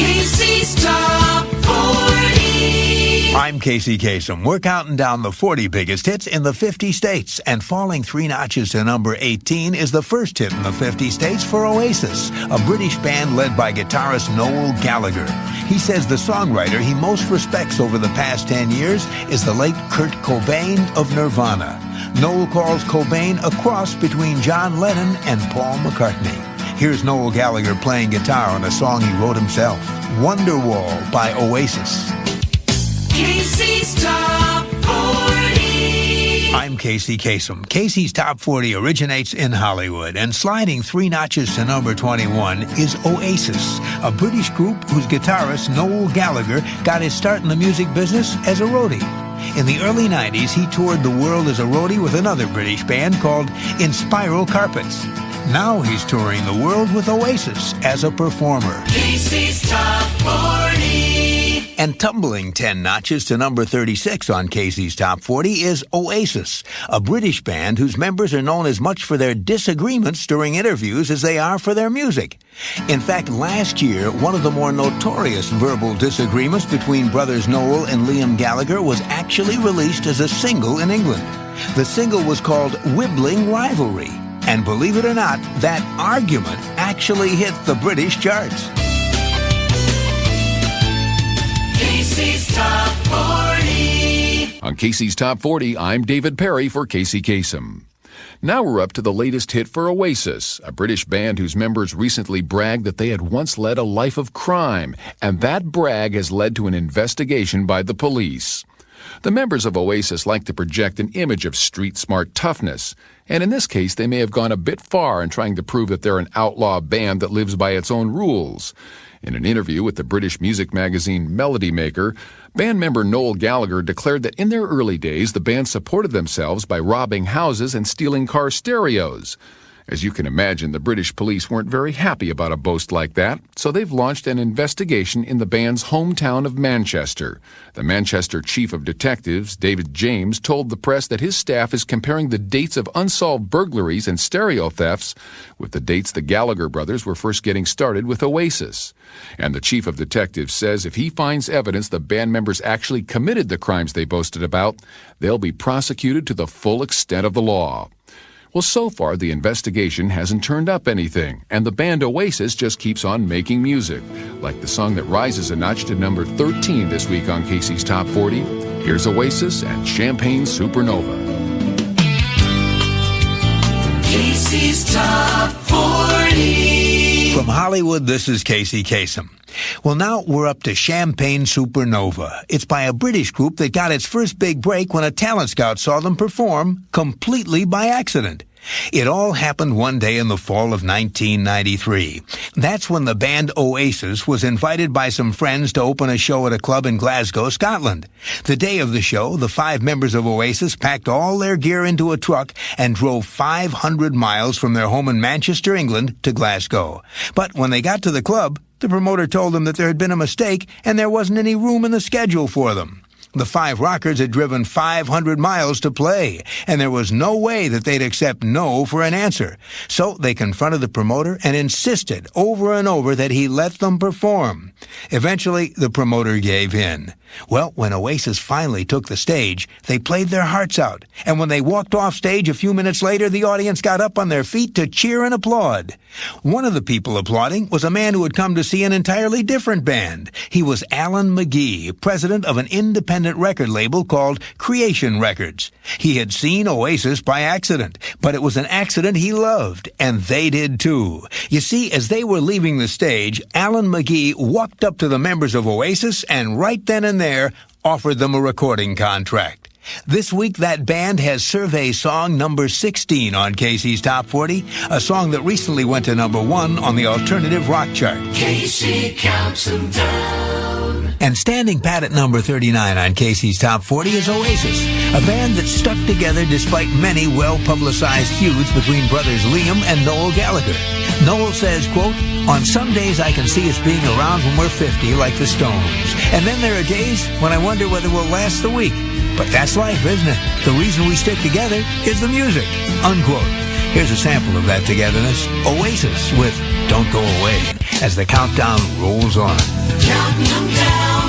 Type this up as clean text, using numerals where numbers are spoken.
Casey's Top 40. I'm Casey Kasem. We're counting down the 40 biggest hits in the 50 states, and falling 3 notches to number 18 is the first hit in the 50 states for Oasis, a British band led by guitarist Noel Gallagher. He says the songwriter he most respects over the past 10 years is the late Kurt Cobain of Nirvana. Noel calls Cobain a cross between John Lennon and Paul McCartney. Here's Noel Gallagher playing guitar on a song he wrote himself, Wonderwall by Oasis. Casey's Top 40. I'm Casey Kasem. Casey's Top 40 originates in Hollywood, and sliding 3 notches to number 21 is Oasis, a British group whose guitarist Noel Gallagher got his start in the music business as a roadie. In the early 90s, he toured the world as a roadie with another British band called In Spiral Carpets. Now he's touring the world with Oasis as a performer. Casey's Top 40. And tumbling 10 notches to number 36 on Casey's Top 40 is Oasis, a British band whose members are known as much for their disagreements during interviews as they are for their music. In fact, last year, one of the more notorious verbal disagreements between brothers Noel and Liam Gallagher was actually released as a single in England. The single was called Wibbling Rivalry. And believe it or not, that argument actually hit the British charts. Casey's Top 40. On Casey's Top 40, I'm David Perry for Casey Kasem. Now we're up to the latest hit for Oasis, a British band whose members recently bragged that they had once led a life of crime, and that brag has led to an investigation by the police. The members of Oasis like to project an image of street-smart toughness, and in this case they may have gone a bit far in trying to prove that they're an outlaw band that lives by its own rules. In an interview with the British music magazine Melody Maker, band member Noel Gallagher declared that in their early days the band supported themselves by robbing houses and stealing car stereos. As you can imagine, the British police weren't very happy about a boast like that, so they've launched an investigation in the band's hometown of Manchester. The Manchester Chief of Detectives, David James, told the press that his staff is comparing the dates of unsolved burglaries and stereo thefts with the dates the Gallagher brothers were first getting started with Oasis. And the Chief of Detectives says if he finds evidence the band members actually committed the crimes they boasted about, they'll be prosecuted to the full extent of the law. Well, so far, the investigation hasn't turned up anything, and the band Oasis just keeps on making music, like the song that rises a notch to number 13 this week on Casey's Top 40. Here's Oasis and Champagne Supernova. Casey's Top 40. From Hollywood, this is Casey Kasem. Well, now we're up to Champagne Supernova. It's by a British group that got its first big break when a talent scout saw them perform completely by accident. It all happened one day in the fall of 1993. That's when the band Oasis was invited by some friends to open a show at a club in Glasgow, Scotland. The day of the show, the 5 members of Oasis packed all their gear into a truck and drove 500 miles from their home in Manchester, England, to Glasgow. But when they got to the club, the promoter told them that there had been a mistake and there wasn't any room in the schedule for them. The 5 rockers had driven 500 miles to play, and there was no way that they'd accept no for an answer. So they confronted the promoter and insisted over and over that he let them perform. Eventually, the promoter gave in. Well, when Oasis finally took the stage, they played their hearts out. And when they walked off stage a few minutes later, the audience got up on their feet to cheer and applaud. One of the people applauding was a man who had come to see an entirely different band. He was Alan McGee, president of an independent record label called Creation Records. He had seen Oasis by accident, but it was an accident he loved, and they did too. You see, as they were leaving the stage, Alan McGee walked up to the members of Oasis and right then and there offered them a recording contract. This week, that band has survey song number 16 on Casey's Top 40, a song that recently went to number 1 on the alternative rock chart. Casey counts them down. And standing pat at number 39 on Casey's Top 40 is Oasis, a band that stuck together despite many well-publicized feuds between brothers Liam and Noel Gallagher. Noel says, quote, "On some days I can see us being around when we're 50 like the Stones. And then there are days when I wonder whether we'll last the week. But that's life, isn't it? The reason we stick together is the music," unquote. Here's a sample of that togetherness. Oasis with Don't Go Away as the countdown rolls on. Counting them down.